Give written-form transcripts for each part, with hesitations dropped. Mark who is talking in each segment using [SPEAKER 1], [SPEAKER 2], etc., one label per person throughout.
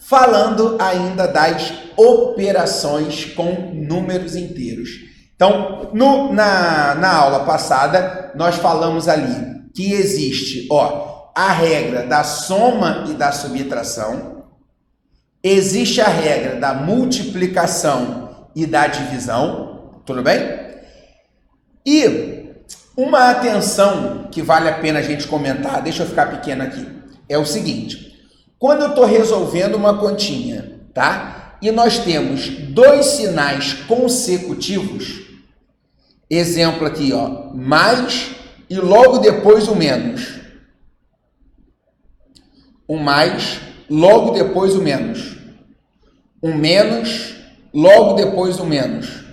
[SPEAKER 1] falando ainda das operações com números inteiros. Então, na aula passada, nós falamos ali que existe a regra da soma e da subtração, existe a regra da multiplicação e da divisão, tudo bem? E uma atenção que vale a pena a gente comentar, deixa eu ficar pequeno aqui, é o seguinte: quando eu estou resolvendo uma continha, tá? E nós temos dois sinais consecutivos, exemplo aqui, mais e logo depois o menos. Um mais, logo depois o menos. Um menos, logo depois o menos.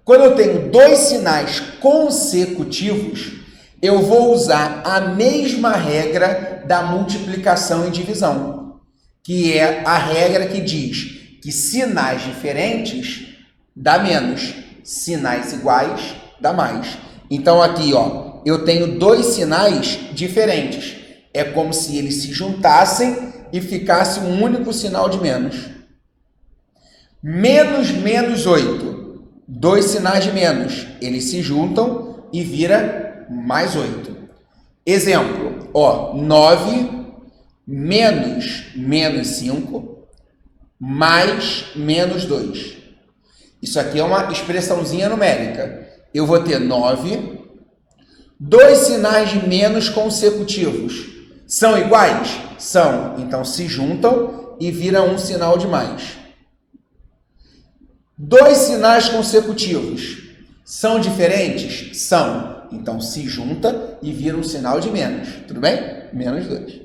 [SPEAKER 1] Quando eu tenho dois sinais consecutivos, eu vou usar a mesma regra da multiplicação e divisão, que é a regra que diz que sinais diferentes dá menos, sinais iguais dá mais. Então aqui, eu tenho dois sinais diferentes. É como se eles se juntassem e ficasse um único sinal de menos. Menos menos 8. Dois sinais de menos. Eles se juntam e vira mais 8. Exemplo, 9 menos menos 5 mais menos 2. Isso aqui é uma expressãozinha numérica. Eu vou ter 9, dois sinais de menos consecutivos. São iguais? São. Então, se juntam e vira um sinal de mais. Dois sinais consecutivos. São diferentes? São. Então, se junta e vira um sinal de menos. Tudo bem? Menos 2.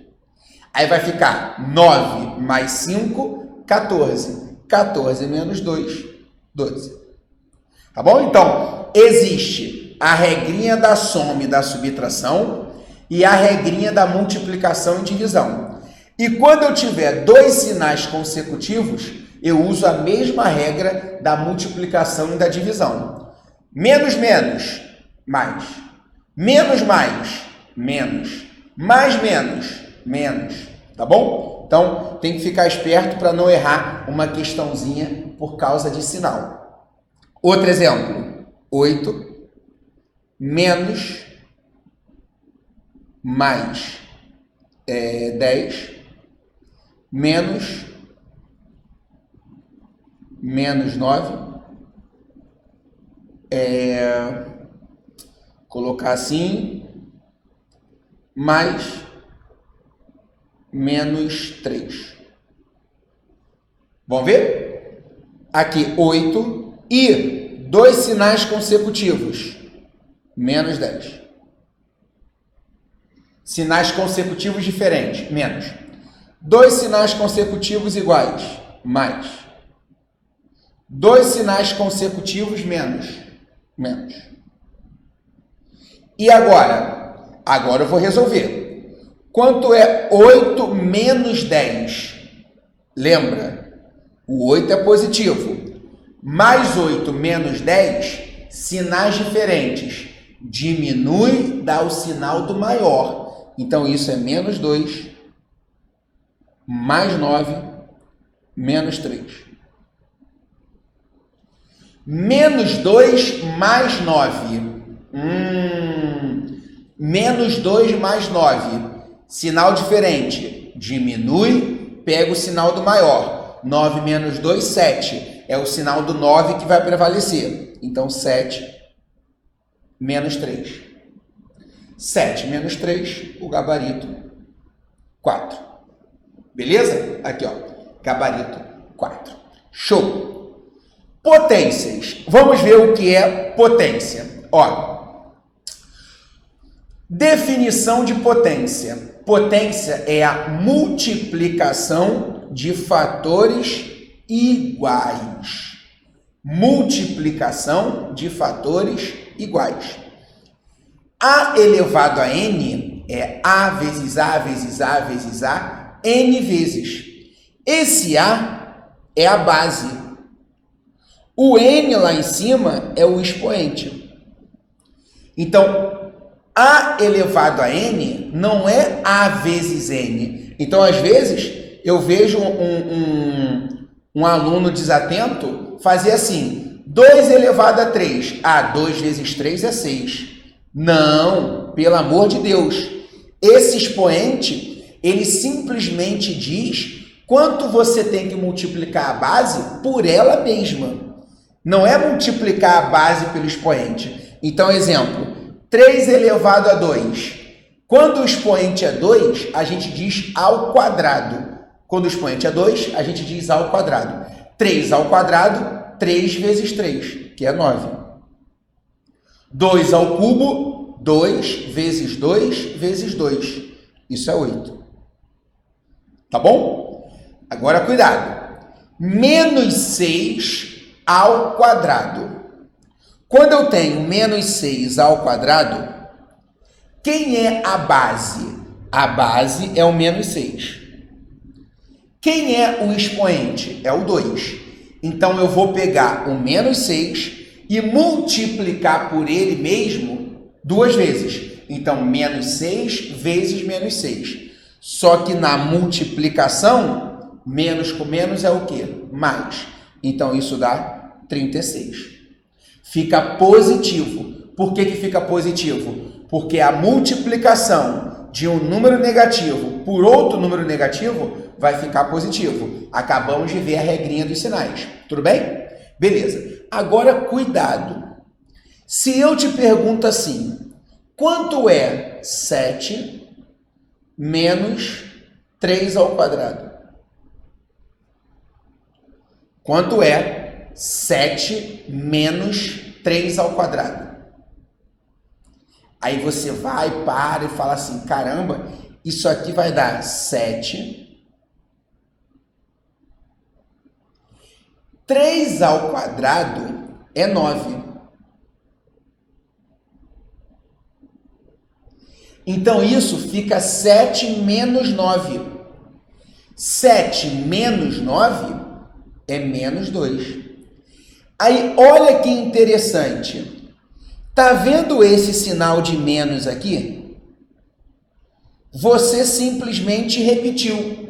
[SPEAKER 1] Aí vai ficar 9 mais 5, 14. 14 menos 2, 12. Tá bom? Então, existe a regrinha da soma e da subtração e a regrinha da multiplicação e divisão. E quando eu tiver dois sinais consecutivos, eu uso a mesma regra da multiplicação e da divisão. Menos, menos, mais. Menos, mais, menos. Mais, menos, menos. Tá bom? Então, tem que ficar esperto para não errar uma questãozinha por causa de sinal. Outro exemplo. 8 menos mais 10 menos 9, colocar assim, mais menos 3. Vamos ver? Aqui 8 e dois sinais consecutivos, menos 10. Sinais consecutivos diferentes, menos. Dois sinais consecutivos iguais, mais. Dois sinais consecutivos, menos. Menos. E agora? Agora eu vou resolver. Quanto é 8 menos 10? Lembra? O 8 é positivo. Mais 8 menos 10, sinais diferentes. Diminui, dá o sinal do maior. Então, isso é menos 2, mais 9, menos 3. Menos 2 mais 9. Menos 2 mais 9. Sinal diferente. Diminui, pega o sinal do maior. 9 menos 2, 7. É o sinal do 9 que vai prevalecer. Então, 7 menos 3. 7 menos 3, o gabarito 4. Beleza? Aqui, gabarito 4. Show! Potências. Vamos ver o que é potência. Definição de potência. Potência é a multiplicação de fatores iguais. Multiplicação de fatores iguais. A elevado a n é A vezes A vezes A vezes A, n vezes. Esse A é a base. O n lá em cima é o expoente. Então, A elevado a n não é A vezes n. Então, às vezes, eu vejo Um aluno desatento fazia assim, 2 elevado a 3. 2 vezes 3 é 6. Não, pelo amor de Deus. Esse expoente, ele simplesmente diz quanto você tem que multiplicar a base por ela mesma. Não é multiplicar a base pelo expoente. Então, exemplo, 3 elevado a 2. Quando o expoente é 2, a gente diz ao quadrado. Quando o expoente é 2, a gente diz ao quadrado. 3 ao quadrado, 3 vezes 3, que é 9. 2 ao cubo, 2 vezes 2 vezes 2. Isso é 8. Tá bom? Agora, cuidado. Menos 6 ao quadrado. Quando eu tenho menos 6 ao quadrado, quem é a base? A base é o menos 6. Quem é o expoente? É o 2. Então, eu vou pegar o menos 6 e multiplicar por ele mesmo 2 vezes. Então, menos 6 vezes menos 6. Só que na multiplicação, menos com menos é o quê? Mais. Então, isso dá 36. Fica positivo. Por que fica positivo? Porque a multiplicação de um número negativo por outro número negativo vai ficar positivo. Acabamos de ver a regrinha dos sinais. Tudo bem? Beleza. Agora, cuidado. Se eu te pergunto assim, quanto é 7 menos 3 ao quadrado? Quanto é 7 menos 3 ao quadrado? Aí você vai, para e fala assim, caramba, isso aqui vai dar 7. 3 ao quadrado é 9. Então, isso fica 7 menos 9. 7 menos 9 é menos 2. Aí, olha que interessante. Tá vendo esse sinal de menos aqui? Você simplesmente repetiu.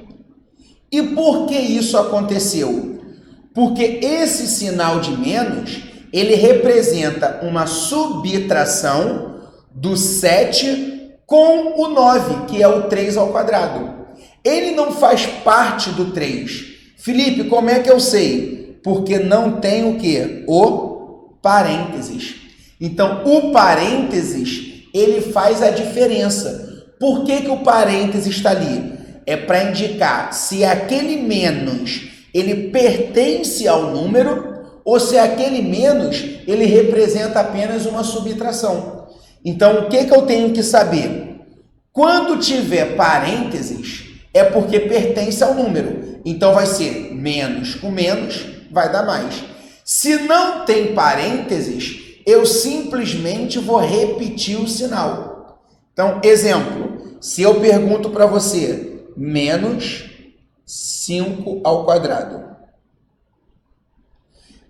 [SPEAKER 1] E por que isso aconteceu? Porque esse sinal de menos, ele representa uma subtração do 7 com o 9, que é o 3 ao quadrado. Ele não faz parte do 3. Felipe, como é que eu sei? Porque não tem o quê? O parênteses. Então, o parênteses, ele faz a diferença. Por que o parênteses está ali? É para indicar se aquele menos, ele pertence ao número ou se aquele menos, ele representa apenas uma subtração. Então, o que eu tenho que saber? Quando tiver parênteses, é porque pertence ao número. Então, vai ser menos com menos, vai dar mais. Se não tem parênteses, eu simplesmente vou repetir o sinal. Então, exemplo, se eu pergunto para você, menos 5 ao quadrado.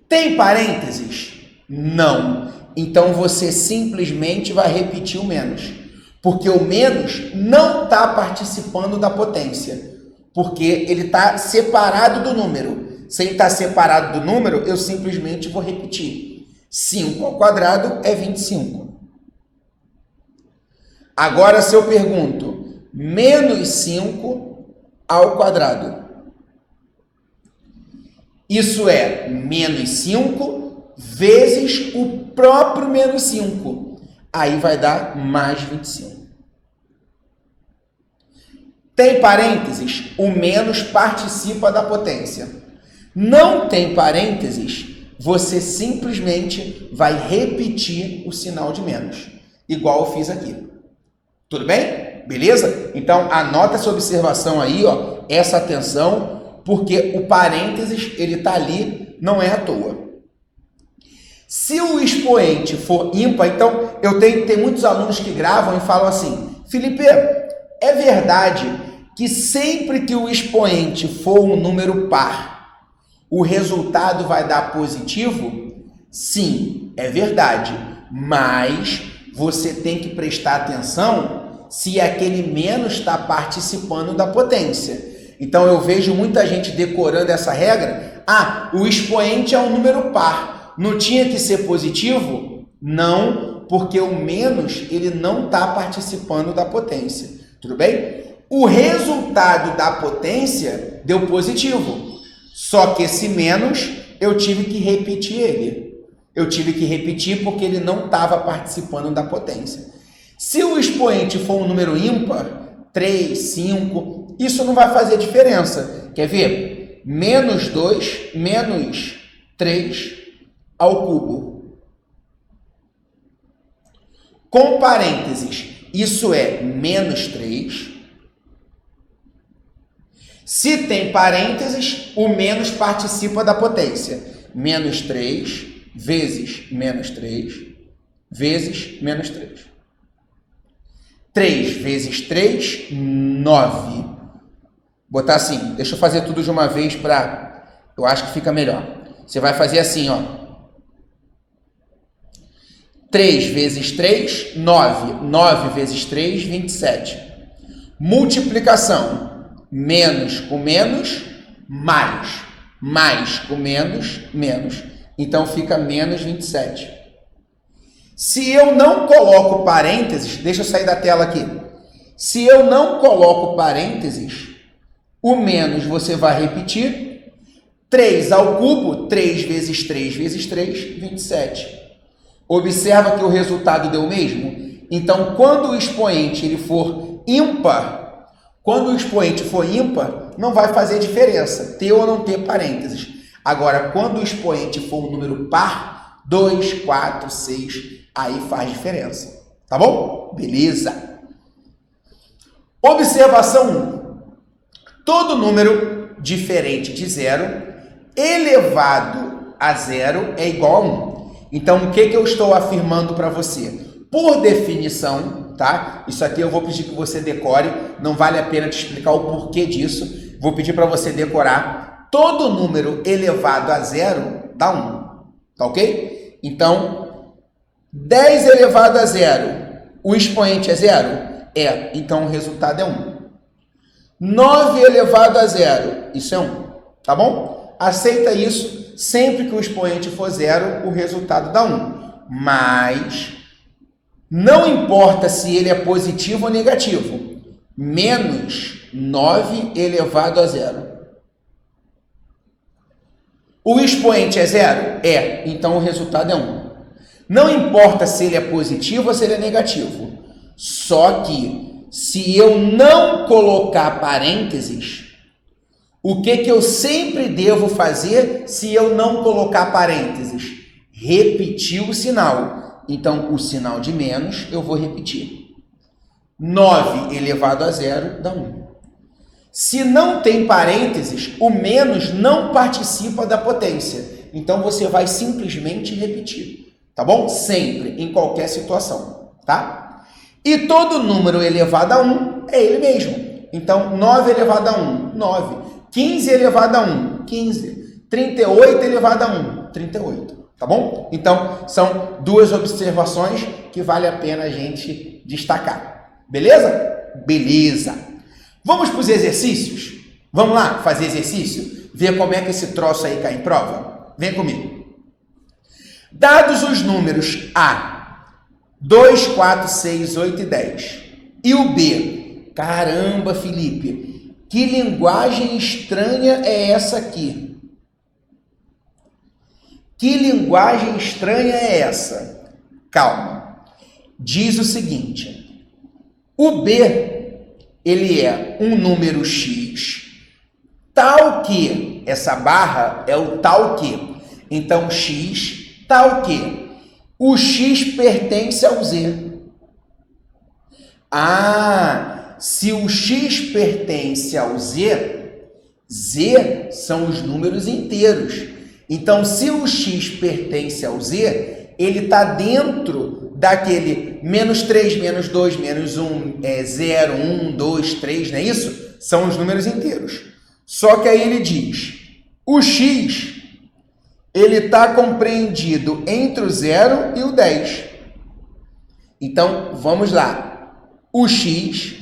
[SPEAKER 1] Tem parênteses? Não. Então, você simplesmente vai repetir o menos. Porque o menos não está participando da potência. Porque ele está separado do número. Se ele está separado do número, eu simplesmente vou repetir. 5 ao quadrado é 25. Agora, se eu pergunto, menos 5 ao quadrado. Isso é menos 5 vezes o próprio menos 5. Aí vai dar mais 25. Tem parênteses? O menos participa da potência. Não tem parênteses? Você simplesmente vai repetir o sinal de menos, igual eu fiz aqui. Tudo bem? Beleza? Então, anota essa observação aí, ó, essa atenção, porque o parênteses, ele está ali, não é à toa. Se o expoente for ímpar, então, tem muitos alunos que gravam e falam assim, Felipe, é verdade que sempre que o expoente for um número par, o resultado vai dar positivo? Sim, é verdade. Mas você tem que prestar atenção se aquele menos está participando da potência. Então, eu vejo muita gente decorando essa regra. Ah, o expoente é um número par. Não tinha que ser positivo? Não, porque o menos ele não está participando da potência. Tudo bem? O resultado da potência deu positivo. Só que esse menos eu tive que repetir ele. Eu tive que repetir porque ele não estava participando da potência. Se o expoente for um número ímpar, 3, 5, isso não vai fazer diferença. Quer ver? Menos 2, menos 3 ao cubo. Com parênteses, isso é menos 3. Se tem parênteses, o menos participa da potência. Menos 3 vezes menos 3 vezes menos 3. 3 vezes 3, 9. Botar assim, deixa eu fazer tudo de uma vez para... Eu acho que fica melhor. Você vai fazer assim, ó. 3 vezes 3, 9. 9 vezes 3, 27. Multiplicação. Menos com menos, mais. Mais com menos, menos. Então, fica menos 27. Se eu não coloco parênteses, deixa eu sair da tela aqui. Se eu não coloco parênteses, o menos você vai repetir. 3 ao cubo, 3 vezes 3 vezes 3, 27. Observa que o resultado deu o mesmo? Então, quando o expoente ele for ímpar, não vai fazer diferença ter ou não ter parênteses. Agora, quando o expoente for um número par, 2, 4, 6, aí faz diferença. Tá bom? Beleza. Observação 1. Todo número diferente de 0 elevado a 0 é igual a 1. Então, o que eu estou afirmando para você? Por definição, tá? Isso aqui eu vou pedir que você decore, não vale a pena te explicar o porquê disso. Vou pedir para você decorar. Todo número elevado a 0 dá 1, tá ok? Então, 10 elevado a 0, o expoente é 0? É, então o resultado é 1. 9 elevado a 0, isso é 1, tá bom? Aceita isso, sempre que o expoente for 0, o resultado dá 1. Mas não importa se ele é positivo ou negativo, menos 9 elevado a 0. O expoente é 0? É, então o resultado é 1. Não importa se ele é positivo ou se ele é negativo. Só que, se eu não colocar parênteses, o que eu sempre devo fazer se eu não colocar parênteses? Repetir o sinal. Então, o sinal de menos eu vou repetir. 9 elevado a 0 dá 1. Se não tem parênteses, o menos não participa da potência. Então, você vai simplesmente repetir. Tá bom? Sempre, em qualquer situação. Tá? E todo número elevado a 1 é ele mesmo. Então, 9 elevado a 1, 9. 15 elevado a 1, 15. 38 elevado a 1, 38. Tá bom? Então, são duas observações que vale a pena a gente destacar. Beleza? Beleza. Vamos para os exercícios? Vamos lá fazer exercício? Ver como é que esse troço aí cai em prova? Vem comigo. Dados os números A, 2, 4, 6, 8 e 10. E o B. Caramba, Felipe, que linguagem estranha é essa aqui? Que linguagem estranha é essa? Calma. Diz o seguinte. O B, ele é um número X, tal que, essa barra é o tal que. Então, X, tal que. O X pertence ao Z. Ah, se o X pertence ao Z, Z são os números inteiros. Então, se o X pertence ao Z, ele está dentro daquele menos 3, menos 2, menos 1, 0, 1, 2, 3, não é isso? São os números inteiros. Só que aí ele diz, o X, ele está compreendido entre o 0 e o 10. Então, vamos lá. O X,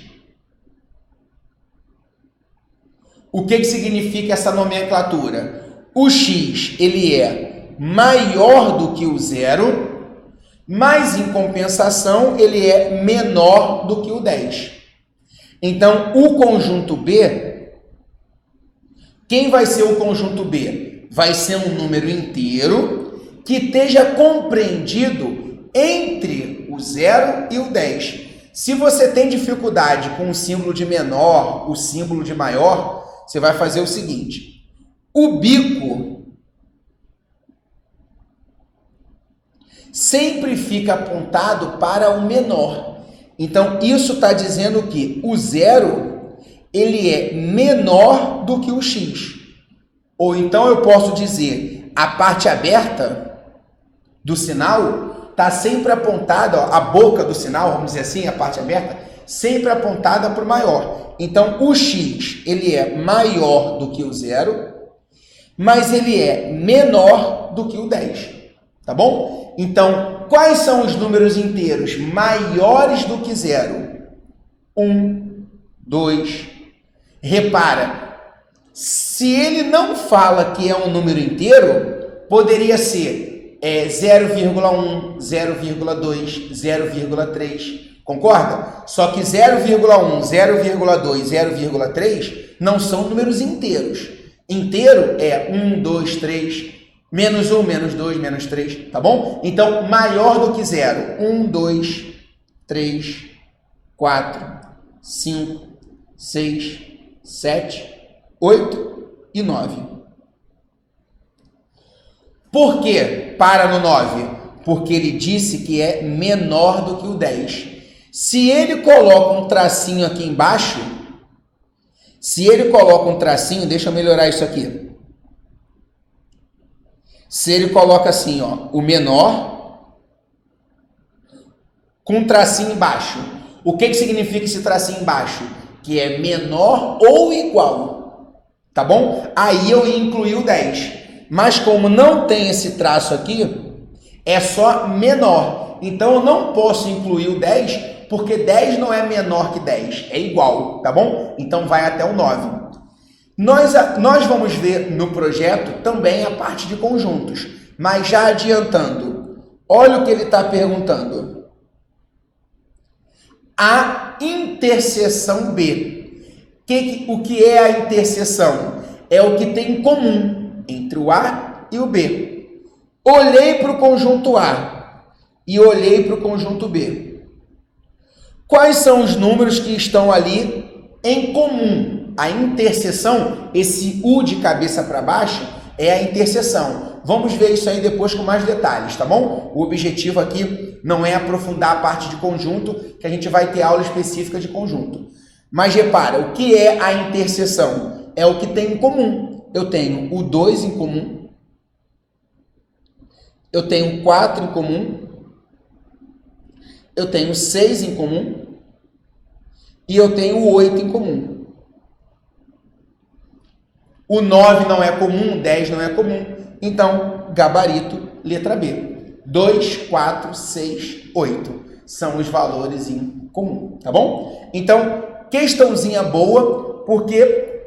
[SPEAKER 1] o que significa essa nomenclatura? o x ele é maior do que o zero, mas em compensação ele é menor do que o 10. Então, o conjunto B, quem vai ser o conjunto B? Vai ser um número inteiro que esteja compreendido entre o 0 e o 10. Se você tem dificuldade com o símbolo de menor, o símbolo de maior, você vai fazer o seguinte: o bico sempre fica apontado para o menor. Então, isso está dizendo que o 0 ele é menor do que o x. Ou então eu posso dizer, a parte aberta do sinal está sempre apontada, ó, a boca do sinal, vamos dizer assim, a parte aberta, sempre apontada para o maior. Então, o x ele é maior do que o 0, mas ele é menor do que o 10. Tá bom? Então, quais são os números inteiros maiores do que 0? 1, 2. Repara, se ele não fala que é um número inteiro, poderia ser 0,1, 0,2, 0,3. Concorda? Só que 0,1, 0,2, 0,3 não são números inteiros. Inteiro é 1, 2, 3... menos 1, menos 2, menos 3, tá bom? Então, maior do que 0. 1, 2, 3, 4, 5, 6, 7, 8 e 9. Por que para no 9? Porque ele disse que é menor do que o 10. Se ele coloca um tracinho aqui embaixo, deixa eu melhorar isso aqui. Se ele coloca assim, ó, o menor com um tracinho embaixo, o que significa esse tracinho embaixo? Que é menor ou igual, tá bom? Aí eu ia incluir o 10. Mas como não tem esse traço aqui, é só menor. Então eu não posso incluir o 10, porque 10 não é menor que 10, é igual, tá bom? Então vai até o 9. Nós vamos ver no projeto também a parte de conjuntos, mas já adiantando, olha o que ele está perguntando. A interseção B. O que é a interseção? É o que tem em comum entre o A e o B. Olhei para o conjunto A e olhei para o conjunto B. Quais são os números que estão ali em comum? A interseção, esse U de cabeça para baixo, é a interseção. Vamos ver isso aí depois com mais detalhes, tá bom? O objetivo aqui não é aprofundar a parte de conjunto, que a gente vai ter aula específica de conjunto. Mas repara, o que é a interseção? É o que tem em comum. Eu tenho o 2 em comum, eu tenho 4 em comum, eu tenho 6 em comum e eu tenho o 8 em comum. O 9 não é comum, o 10 não é comum. Então, gabarito, letra B. 2, 4, 6, 8 são os valores em comum, tá bom? Então, questãozinha boa, porque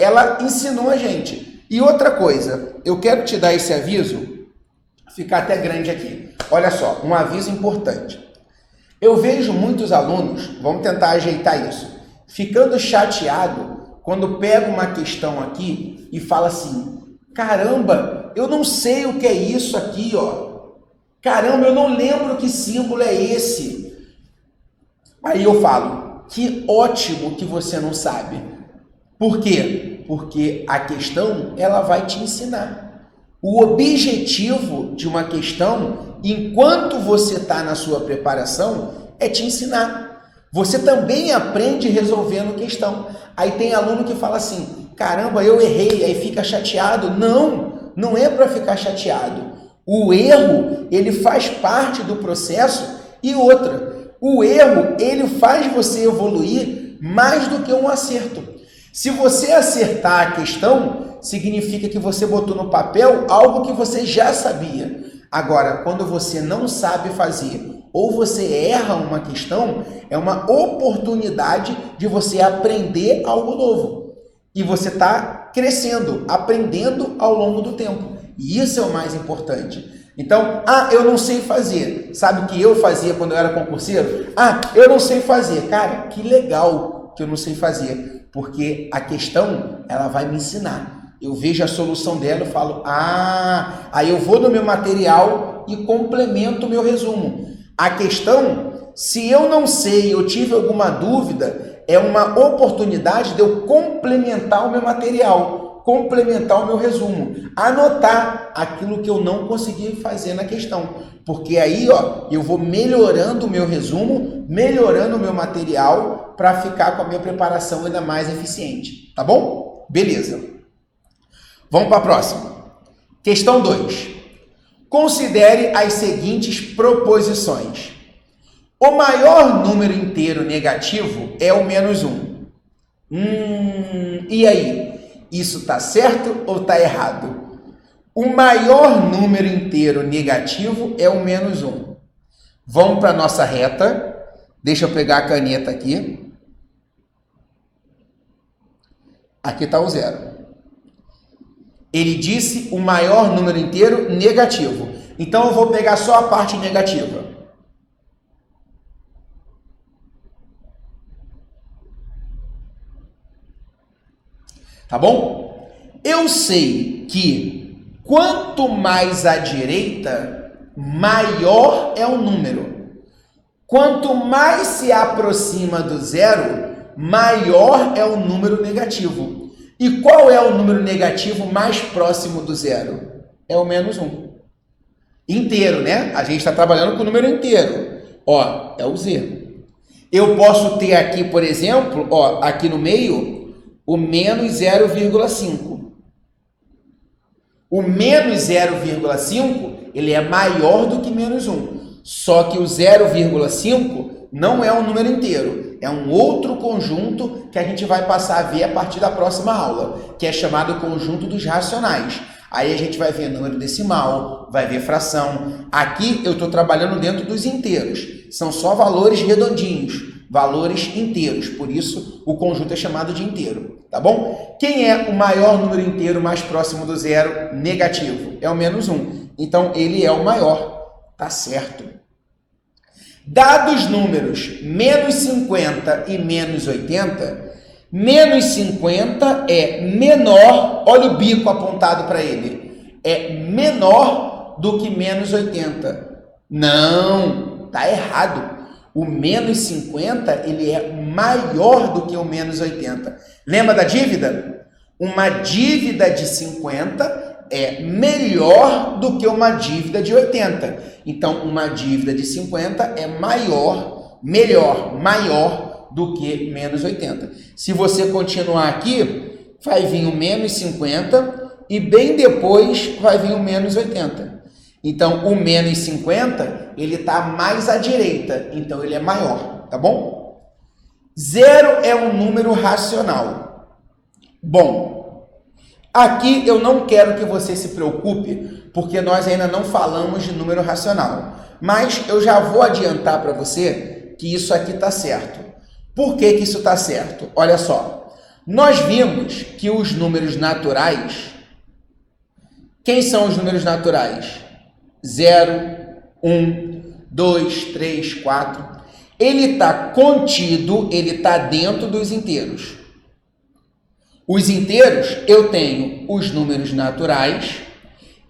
[SPEAKER 1] ela ensinou a gente. E outra coisa, eu quero te dar esse aviso, ficar até grande aqui. Olha só, um aviso importante. Eu vejo muitos alunos, vamos tentar ajeitar isso, ficando chateado quando pega uma questão aqui e fala assim, caramba, eu não sei o que é isso aqui, ó. Caramba, eu não lembro que símbolo é esse. Aí eu falo, que ótimo que você não sabe. Por quê? Porque a questão, ela vai te ensinar. O objetivo de uma questão, enquanto você está na sua preparação, é te ensinar. Você também aprende resolvendo questão. Aí tem aluno que fala assim, caramba, eu errei, aí fica chateado. Não, não é para ficar chateado. O erro, ele faz parte do processo. E outra, o erro, ele faz você evoluir mais do que um acerto. Se você acertar a questão, significa que você botou no papel algo que você já sabia. Agora, quando você não sabe fazer ou você erra uma questão, é uma oportunidade de você aprender algo novo. E você está crescendo, aprendendo ao longo do tempo. E isso é o mais importante. Então, eu não sei fazer. Sabe o que eu fazia quando eu era concurseiro? Eu não sei fazer. Cara, que legal que eu não sei fazer, porque a questão, ela vai me ensinar. Eu vejo a solução dela e falo, aí eu vou no meu material e complemento o meu resumo. A questão, se eu não sei, eu tive alguma dúvida, é uma oportunidade de eu complementar o meu material, complementar o meu resumo, anotar aquilo que eu não consegui fazer na questão, porque aí eu vou melhorando o meu resumo, melhorando o meu material para ficar com a minha preparação ainda mais eficiente, tá bom? Beleza. Vamos para a próxima. Questão 2. Considere as seguintes proposições. O maior número inteiro negativo é o menos 1. E aí? Isso está certo ou está errado? O maior número inteiro negativo é o menos 1. Vamos para a nossa reta. Deixa eu pegar a caneta aqui. Aqui está o 0. Ele disse o maior número inteiro negativo. Então, eu vou pegar só a parte negativa. Tá bom? Eu sei que quanto mais à direita, maior é o número. Quanto mais se aproxima do 0, maior é o número negativo. E qual é o número negativo mais próximo do 0? É o menos 1. Inteiro, né? A gente está trabalhando com o número inteiro. É o Z. Eu posso ter aqui, por exemplo, aqui no meio, o menos 0,5. O menos 0,5, ele é maior do que menos 1. Só que o 0,5 não é um número inteiro. É um outro conjunto que a gente vai passar a ver a partir da próxima aula, que é chamado conjunto dos racionais. Aí a gente vai ver número decimal, vai ver fração. Aqui eu estou trabalhando dentro dos inteiros. São só valores redondinhos, valores inteiros. Por isso o conjunto é chamado de inteiro. Tá bom? Quem é o maior número inteiro mais próximo do 0 negativo? É o menos 1. Então ele é o maior. Tá certo. Dados números menos 50 e menos 80, menos 50 é menor, olha o bico apontado para ele, é menor do que menos 80. Não, tá errado. O menos 50, ele é maior do que o menos 80. Lembra da dívida? Uma dívida de 50 é melhor do que uma dívida de 80. Então, uma dívida de 50 é maior do que menos 80. Se você continuar aqui, vai vir o menos 50 e bem depois vai vir o menos 80. Então, o menos 50, ele está mais à direita, então ele é maior, tá bom? 0 é um número racional. Bom, aqui eu não quero que você se preocupe, porque nós ainda não falamos de número racional. Mas eu já vou adiantar para você que isso aqui está certo. Por que isso está certo? Olha só, nós vimos que os números naturais, quem são os números naturais? 0, 1, 2, 3, 4. Ele está contido, ele está dentro dos inteiros. Os inteiros, eu tenho os números naturais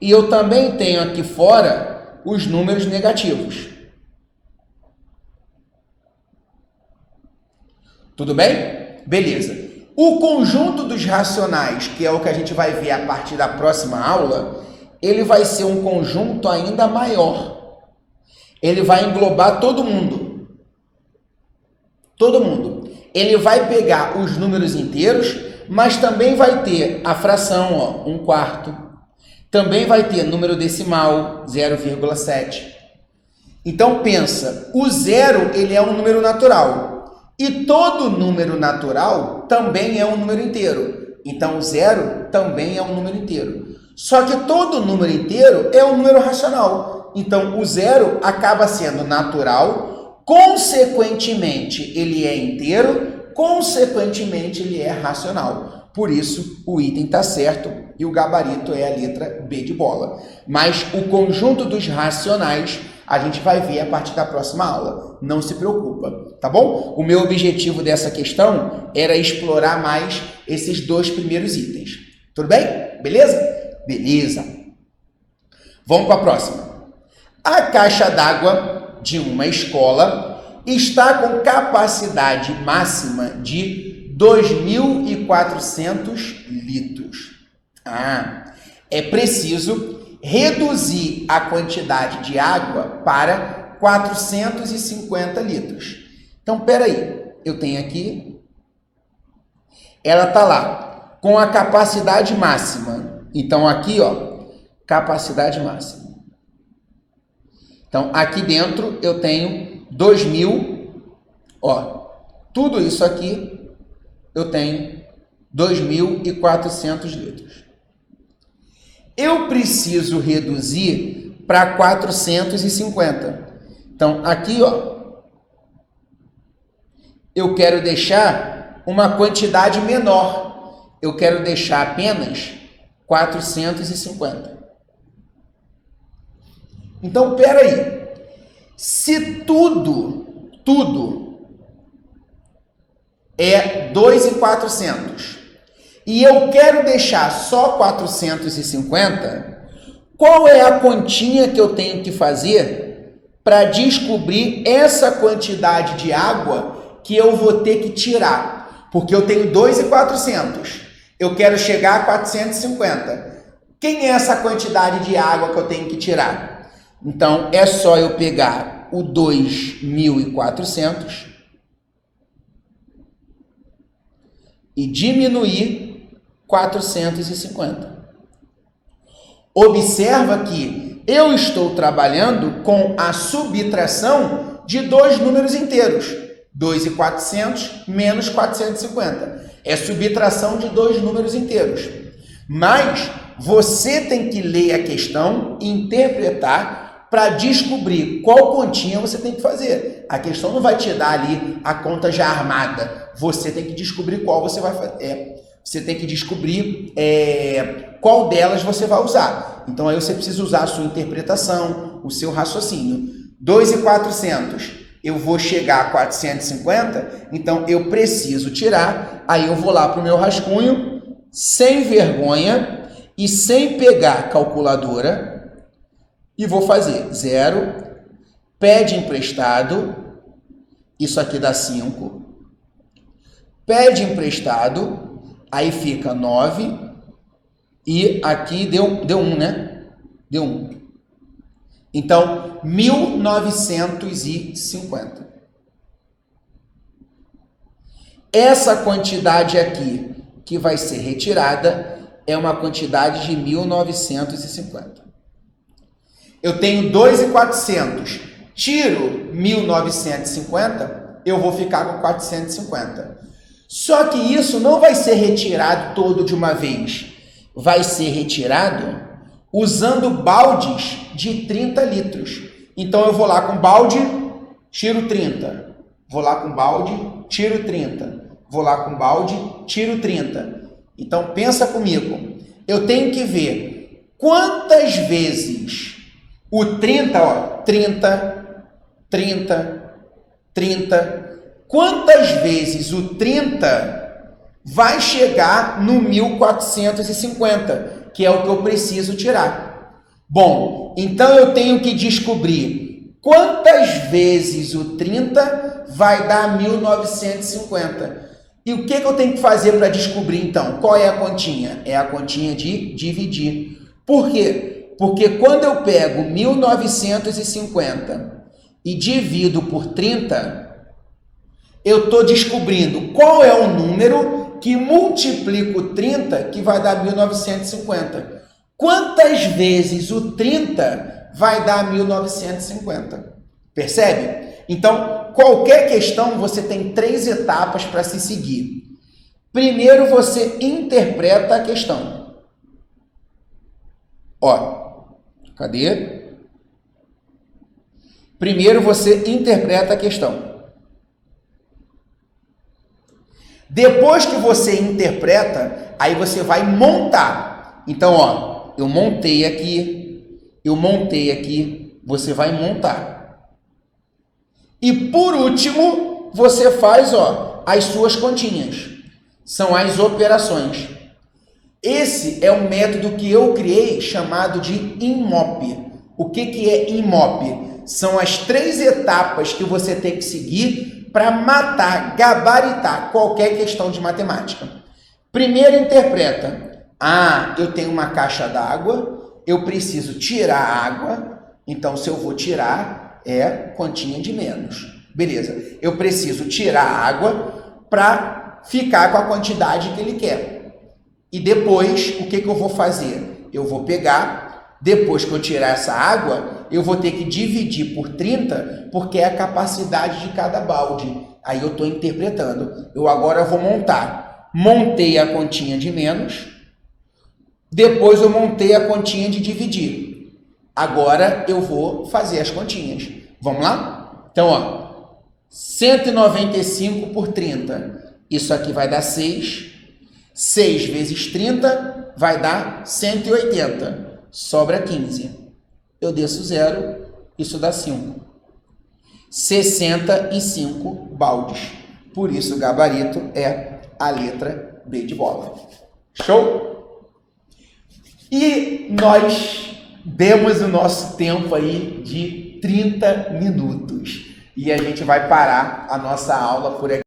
[SPEAKER 1] e eu também tenho aqui fora os números negativos. Tudo bem? Beleza. O conjunto dos racionais, que é o que a gente vai ver a partir da próxima aula, ele vai ser um conjunto ainda maior. Ele vai englobar todo mundo. Todo mundo. Ele vai pegar os números inteiros, mas também vai ter a fração, 1/4. Também vai ter número decimal, 0,7. Então, pensa, o 0, ele é um número natural. E todo número natural também é um número inteiro. Então, o 0 também é um número inteiro. Só que todo número inteiro é um número racional. Então, o 0 acaba sendo natural, consequentemente, ele é inteiro, consequentemente, ele é racional. Por isso, o item está certo e o gabarito é a letra B de bola. Mas o conjunto dos racionais a gente vai ver a partir da próxima aula. Não se preocupa, tá bom? O meu objetivo dessa questão era explorar mais esses dois primeiros itens. Tudo bem? Beleza? Beleza. Vamos para a próxima. A caixa d'água de uma escola está com capacidade máxima de 2.400 litros. É preciso reduzir a quantidade de água para 450 litros. Então, peraí, eu tenho aqui, ela está lá, com a capacidade máxima. Então, aqui, ó, capacidade máxima. Então, aqui dentro eu tenho 2.000, ó, tudo isso aqui eu tenho 2.400 litros. Eu preciso reduzir para 450. Então, aqui, ó, eu quero deixar uma quantidade menor. Eu quero deixar apenas 450. Então, peraí. Se tudo é 2.400 e eu quero deixar só 450, qual é a continha que eu tenho que fazer para descobrir essa quantidade de água que eu vou ter que tirar? Porque eu tenho 2.400, eu quero chegar a 450. Quem é essa quantidade de água que eu tenho que tirar? Então, é só eu pegar o 2.400 e diminuir 450. Observa que eu estou trabalhando com a subtração de dois números inteiros. 2.400 menos 450. É subtração de dois números inteiros. Mas você tem que ler a questão e interpretar para descobrir qual continha você tem que fazer. A questão não vai te dar ali a conta já armada. Você tem que descobrir qual você vai fazer. Você tem que descobrir qual delas você vai usar. Então, aí você precisa usar a sua interpretação, o seu raciocínio. 2.400, eu vou chegar a 450, então eu preciso tirar. Aí eu vou lá para o meu rascunho, sem vergonha e sem pegar a calculadora, e vou fazer 0, pede emprestado, isso aqui dá 5, pede emprestado, aí fica 9, e aqui deu 1, né? Deu 1. Então, 1.950. Essa quantidade aqui que vai ser retirada é uma quantidade de 1.950. Eu tenho 2.400, tiro 1.950, eu vou ficar com 450. Só que isso não vai ser retirado todo de uma vez. Vai ser retirado usando baldes de 30 litros. Então, eu vou lá com balde, tiro 30. Vou lá com balde, tiro 30. Vou lá com balde, tiro 30. Então, pensa comigo. Eu tenho que ver quantas vezes o 30, ó, 30, 30, 30... Quantas vezes o 30 vai chegar no 1.450, que é o que eu preciso tirar? Bom, então eu tenho que descobrir quantas vezes o 30 vai dar 1.950. E o que eu tenho que fazer para descobrir, então? Qual é a continha? É a continha de dividir. Por quê? Porque quando eu pego 1.950 e divido por 30... eu estou descobrindo qual é o número que multiplica o 30 que vai dar 1.950. Quantas vezes o 30 vai dar 1.950? Percebe? Então, qualquer questão você tem 3 etapas para se seguir. Primeiro, você interpreta a questão. Ó, cadê? Primeiro, você interpreta a questão. Depois que você interpreta, aí você vai montar. Então, ó, eu montei aqui, você vai montar. E por último, você faz, ó, as suas continhas. São as operações. Esse é um método que eu criei chamado de IMOP. O que é IMOP? São as 3 etapas que você tem que seguir para matar, gabaritar qualquer questão de matemática. Primeiro interpreta. Ah, eu tenho uma caixa d'água, eu preciso tirar a água, então se eu vou tirar, é continha de menos. Beleza, eu preciso tirar a água para ficar com a quantidade que ele quer. E depois, o que eu vou fazer? Eu vou pegar, depois que eu tirar essa água, eu vou ter que dividir por 30, porque é a capacidade de cada balde. Aí eu estou interpretando. Eu agora vou montar. Montei a continha de menos, depois eu montei a continha de dividir. Agora eu vou fazer as continhas. Vamos lá? Então, ó, 195 por 30. Isso aqui vai dar 6. 6 vezes 30 vai dar 180. Sobra 15. Eu desço 0, isso dá 5. 65 baldes. Por isso o gabarito é a letra B de bola. Show? E nós demos o nosso tempo aí de 30 minutos. E a gente vai parar a nossa aula por aqui.